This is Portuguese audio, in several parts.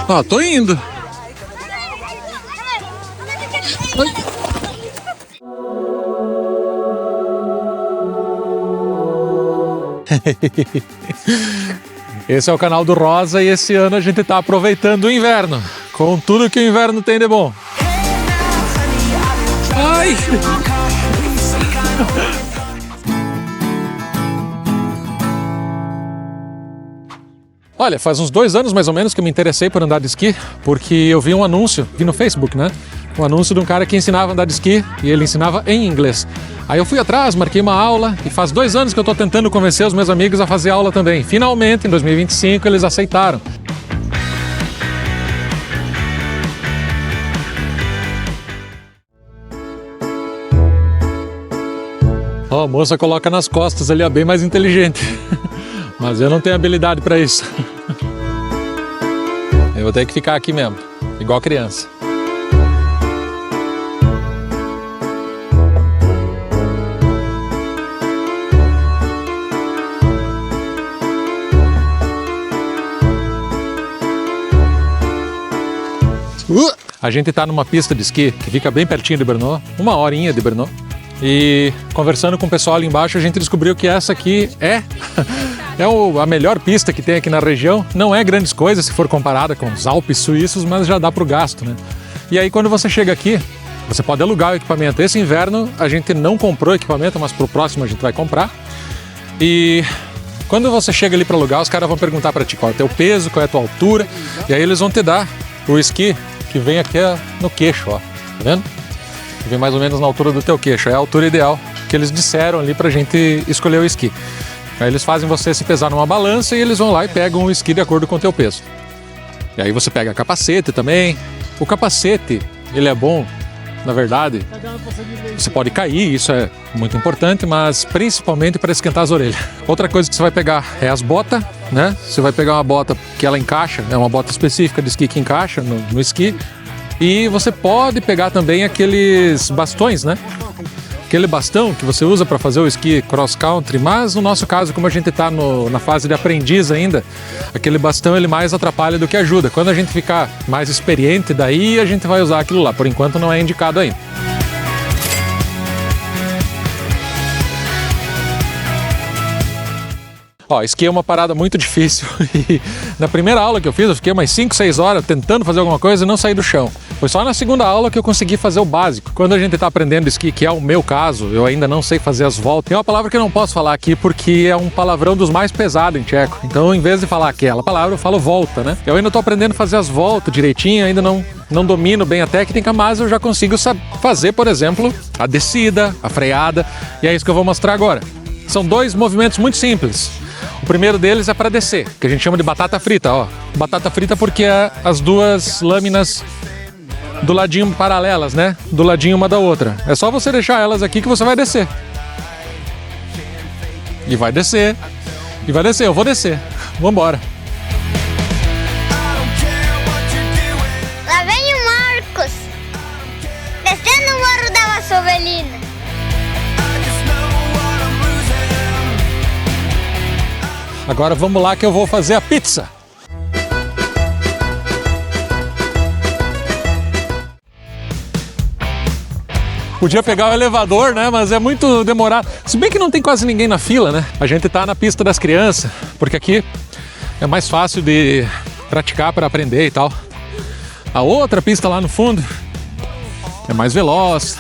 Ó, tô indo. Esse é o canal do Rosa e esse ano a gente tá aproveitando o inverno, com tudo que o inverno tem de bom. Ai! Olha, faz uns 2 anos mais ou menos que eu me interessei por andar de esqui, porque eu vi um anúncio, vi no Facebook, né? Um anúncio de um cara que ensinava a andar de esqui e ele ensinava em inglês. Aí eu fui atrás, marquei uma aula e faz 2 anos que eu estou tentando convencer os meus amigos a fazer aula também. Finalmente, em 2025, eles aceitaram. Ó, a moça coloca nas costas ali, é bem mais inteligente. Mas eu não tenho habilidade para isso. Eu vou ter que ficar aqui mesmo, igual criança. A gente tá numa pista de esqui que fica bem pertinho de Brno, 1 horinha de Brno. E conversando com o pessoal ali embaixo, a gente descobriu que essa aqui é a melhor pista que tem aqui na região. Não é grandes coisas se for comparada com os Alpes suíços, mas já dá pro gasto, né? E aí quando você chega aqui, você pode alugar o equipamento. Esse inverno a gente não comprou equipamento, mas pro próximo a gente vai comprar. E quando você chega ali para alugar, os caras vão perguntar para ti qual é o teu peso, qual é a tua altura, e aí eles vão te dar o esqui que vem aqui no queixo, ó. Tá vendo? Que vem mais ou menos na altura do teu queixo. É a altura ideal que eles disseram ali pra gente escolher o esqui. Aí eles fazem você se pesar numa balança e eles vão lá e pegam o esqui de acordo com o teu peso. E aí você pega capacete também. O capacete, ele é bom, na verdade. Você pode cair, isso é muito importante, mas principalmente para esquentar as orelhas. Outra coisa que você vai pegar é as botas, né? Você vai pegar uma bota que ela encaixa, é uma bota específica de esqui que encaixa no esqui. E você pode pegar também aqueles bastões, né? Aquele bastão que você usa para fazer o esqui cross country, mas no nosso caso, como a gente está na fase de aprendiz ainda, aquele bastão ele mais atrapalha do que ajuda. Quando a gente ficar mais experiente, daí a gente vai usar aquilo lá. Por enquanto não é indicado ainda. Ó, esqui é uma parada muito difícil e na primeira aula que eu fiz, eu fiquei umas 5, 6 horas tentando fazer alguma coisa e não saí do chão. Foi só na segunda aula que eu consegui fazer o básico. Quando a gente está aprendendo esqui, que é o meu caso, eu ainda não sei fazer as voltas. Tem uma palavra que eu não posso falar aqui porque é um palavrão dos mais pesados em tcheco. Então, em vez de falar aquela palavra, eu falo volta, né? Eu ainda estou aprendendo a fazer as voltas direitinho, ainda não domino bem a técnica, mas eu já consigo fazer, por exemplo, a descida, a freada, e é isso que eu vou mostrar agora. São 2 movimentos muito simples. O primeiro deles é para descer, que a gente chama de batata frita, ó. Batata frita porque é as 2 lâminas do ladinho paralelas, né? Do ladinho uma da outra. É só você deixar elas aqui que você vai descer. E vai descer. E vai descer, eu vou descer. Vambora. Lá vem o Marcos, descendo o Morro da Vassovelina. Agora vamos lá que eu vou fazer a pizza. Podia pegar o elevador, né? Mas é muito demorado. Se bem que não tem quase ninguém na fila, né? A gente tá na pista das crianças, porque aqui é mais fácil de praticar para aprender e tal. A outra pista lá no fundo é mais veloz,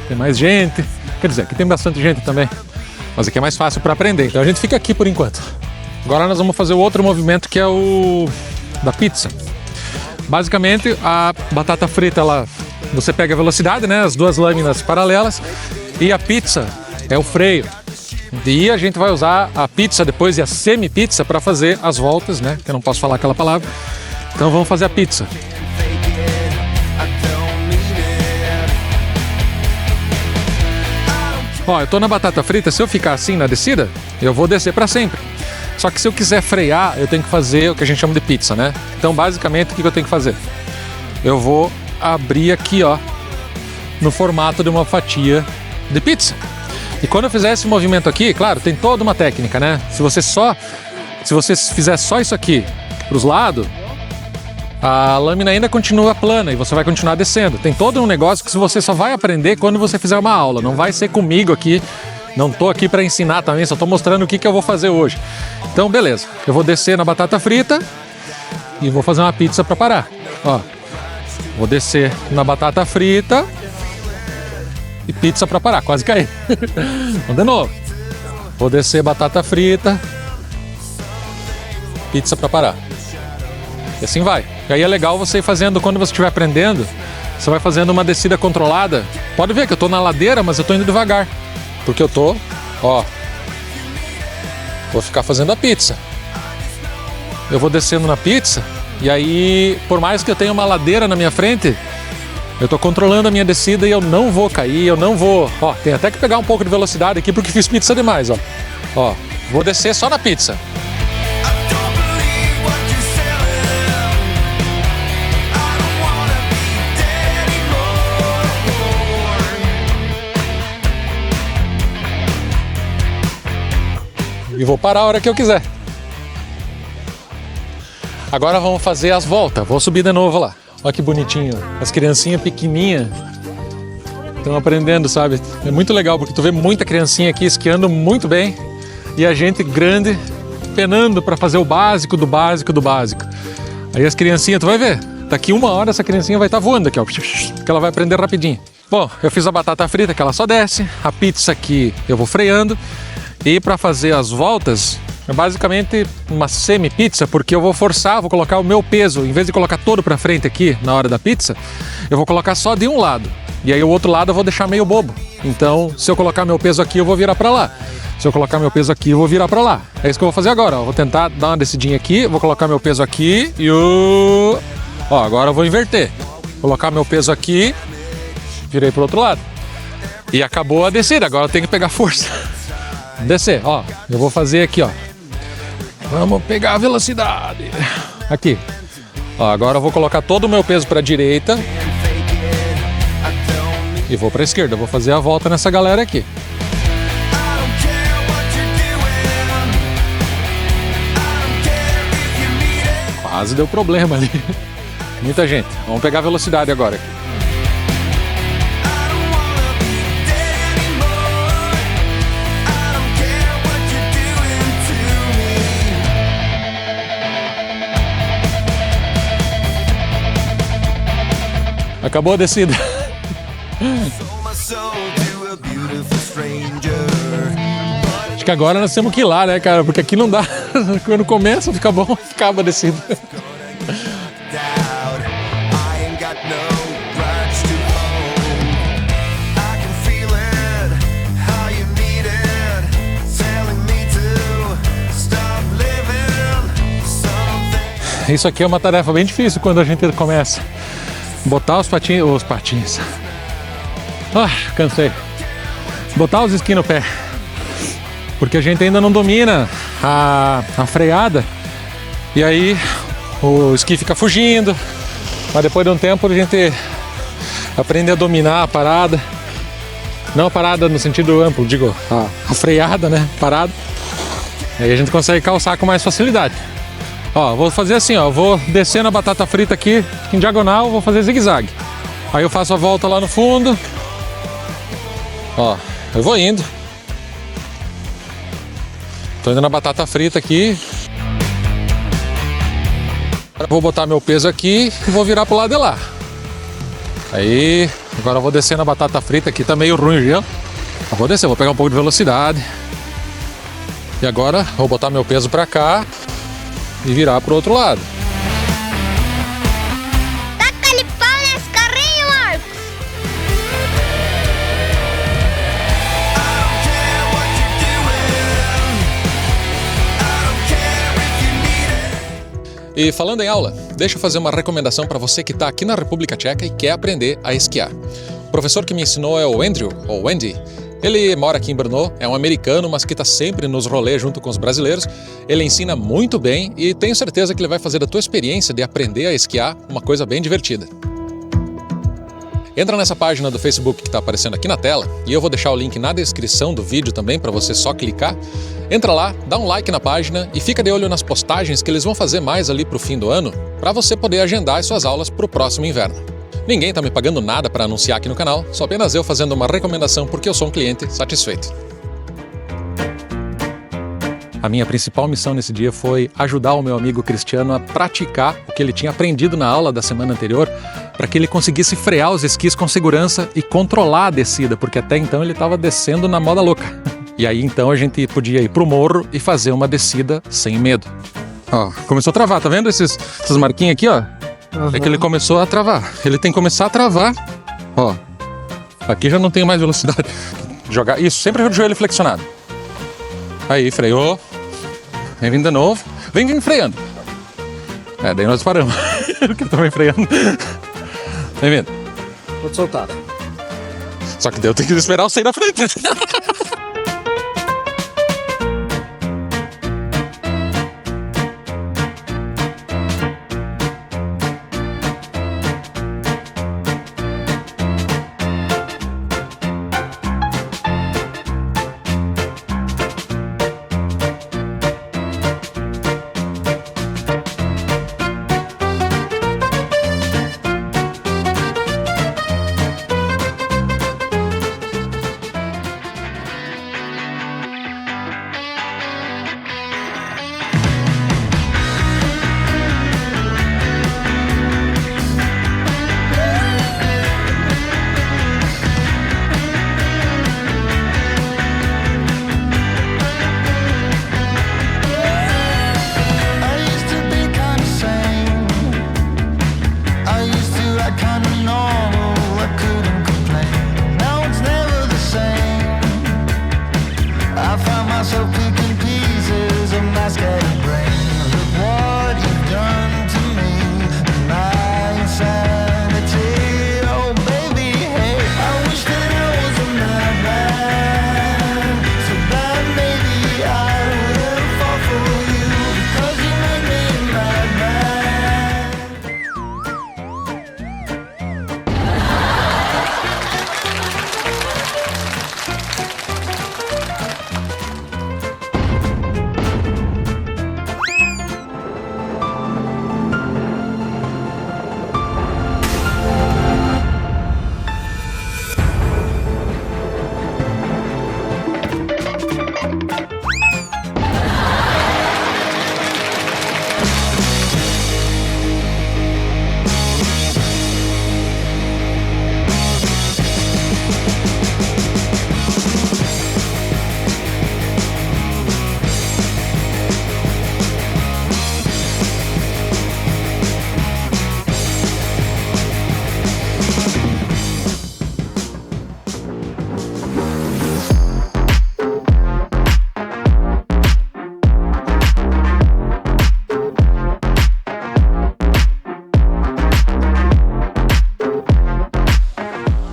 tem mais gente. Quer dizer, aqui tem bastante gente também. Mas aqui é mais fácil para aprender. Então a gente fica aqui por enquanto. Agora nós vamos fazer o outro movimento que é o da pizza. Basicamente a batata frita, você pega a velocidade, né? As 2 lâminas paralelas, e a pizza é o freio. E a gente vai usar a pizza depois e a semi-pizza para fazer as voltas, né? Que eu não posso falar aquela palavra. Então vamos fazer a pizza. Ó, eu tô na batata frita, se eu ficar assim na descida, eu vou descer para sempre. Só que se eu quiser frear, eu tenho que fazer o que a gente chama de pizza, né? Então, basicamente, o que eu tenho que fazer? Eu vou abrir aqui, ó, no formato de uma fatia de pizza. E quando eu fizer esse movimento aqui, claro, tem toda uma técnica, né? Se você só se você fizer só isso aqui para os lados, a lâmina ainda continua plana e você vai continuar descendo. Tem todo um negócio que você só vai aprender quando você fizer uma aula. Não vai ser comigo aqui. Não tô aqui para ensinar também, só tô mostrando o que eu vou fazer hoje. Então, beleza. Eu vou descer na batata frita e vou fazer uma pizza para parar. Ó, vou descer na batata frita e pizza para parar. Quase caí. Vamos de novo. Vou descer batata frita, pizza para parar. E assim vai. E aí é legal você ir fazendo, quando você estiver aprendendo, você vai fazendo uma descida controlada. Pode ver que eu tô na ladeira, mas eu tô indo devagar. Porque eu tô, ó, vou ficar fazendo a pizza. Eu vou descendo na pizza e aí, por mais que eu tenha uma ladeira na minha frente, eu tô controlando a minha descida e eu não vou cair, eu não vou... Ó, tem até que pegar um pouco de velocidade aqui porque fiz pizza demais, ó. Ó, vou descer só na pizza. E vou parar a hora que eu quiser. Agora vamos fazer as voltas. Vou subir de novo lá. Olha que bonitinho. As criancinhas pequenininhas estão aprendendo, sabe? É muito legal porque tu vê muita criancinha aqui esquiando muito bem e a gente grande penando para fazer o básico do básico do básico. Aí as criancinhas, tu vai ver, daqui 1 hora essa criancinha vai estar voando aqui, ó, porque ela vai aprender rapidinho. Bom, eu fiz a batata frita que ela só desce, a pizza aqui eu vou freando. E para fazer as voltas, é basicamente uma semi-pizza, porque eu vou forçar, vou colocar o meu peso, em vez de colocar todo para frente aqui na hora da pizza, eu vou colocar só de um lado. E aí o outro lado eu vou deixar meio bobo. Então, se eu colocar meu peso aqui, eu vou virar para lá. Se eu colocar meu peso aqui, eu vou virar para lá. É isso que eu vou fazer agora, ó. Vou tentar dar uma descidinha aqui, vou colocar meu peso aqui e o... Ó, agora eu vou inverter. Colocar meu peso aqui, virei pro outro lado. E acabou a descida, agora eu tenho que pegar força. Descer, ó, eu vou fazer aqui, ó. Vamos pegar a velocidade. Aqui. Ó, agora eu vou colocar todo o meu peso para a direita e vou para a esquerda. Vou fazer a volta nessa galera aqui. Quase deu problema ali. Muita gente. Vamos pegar a velocidade agora aqui. Acabou a descida. Acho que agora nós temos que ir lá, né, cara? Porque aqui não dá. Quando começa, fica bom, acaba a descida. Isso aqui é uma tarefa bem difícil quando a gente começa. Botar os patins. Ah, cansei. Botar os esquis no pé. Porque a gente ainda não domina a freada. E aí o esqui fica fugindo. Mas depois de um tempo a gente aprende a dominar a parada. Não a parada no sentido amplo, digo a freada, né? Parada. Aí a gente consegue calçar com mais facilidade. Ó, vou fazer assim, ó, vou descer na batata frita aqui, em diagonal, vou fazer zigue-zague. Aí eu faço a volta lá no fundo. Ó, eu vou indo. Tô indo na batata frita aqui. Vou botar meu peso aqui e vou virar pro lado de lá. Aí, agora eu vou descer na batata frita aqui, tá meio ruim, viu? Eu vou descer, vou pegar um pouco de velocidade. E agora, vou botar meu peso pra cá e virar pro outro lado. Taca-lhe pau nesse carrinho, Marcos! E falando em aula, deixa eu fazer uma recomendação para você que está aqui na República Tcheca e quer aprender a esquiar. O professor que me ensinou é o Andrew, ou Andy. Ele mora aqui em Brno, é um americano, mas que está sempre nos rolês junto com os brasileiros. Ele ensina muito bem e tenho certeza que ele vai fazer da tua experiência de aprender a esquiar uma coisa bem divertida. Entra nessa página do Facebook que está aparecendo aqui na tela e eu vou deixar o link na descrição do vídeo também para você só clicar. Entra lá, dá um like na página e fica de olho nas postagens que eles vão fazer mais ali para o fim do ano para você poder agendar as suas aulas para o próximo inverno. Ninguém está me pagando nada para anunciar aqui no canal, só apenas eu fazendo uma recomendação porque eu sou um cliente satisfeito. A minha principal missão nesse dia foi ajudar o meu amigo Cristiano a praticar o que ele tinha aprendido na aula da semana anterior para que ele conseguisse frear os esquis com segurança e controlar a descida, porque até então ele estava descendo na moda louca. E aí então a gente podia ir pro morro e fazer uma descida sem medo. Ó, começou a travar, tá vendo essas marquinhas aqui, ó? Uhum. É que ele começou a travar. Ele tem que começar a travar. Ó, aqui já não tem mais velocidade. Jogar isso, sempre o joelho flexionado. Aí, freou. Vem vindo de novo. Vem vindo freando. Daí nós paramos. Porque também freando. Vem vindo. Vou te soltar. Só que daí eu tenho que esperar eu sair da frente.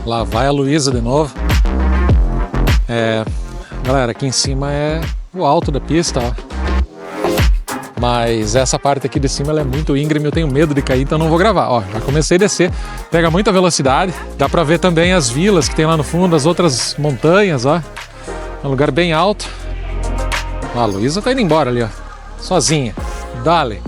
Lá vai a Luísa de novo. Galera, aqui em cima é o alto da pista, ó. Mas essa parte aqui de cima ela é muito íngreme, eu tenho medo de cair, então não vou gravar. Ó, já comecei a descer, pega muita velocidade. Dá pra ver também as vilas que tem lá no fundo, as outras montanhas, ó. É um lugar bem alto. Ó, a Luísa tá indo embora ali, ó. Sozinha. Dale.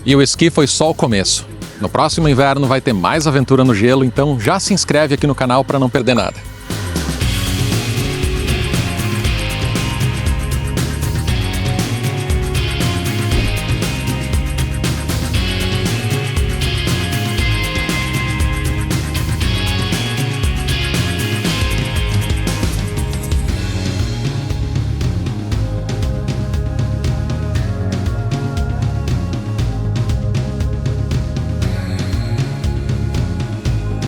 E o esqui foi só o começo. No próximo inverno vai ter mais aventura no gelo, então já se inscreve aqui no canal para não perder nada.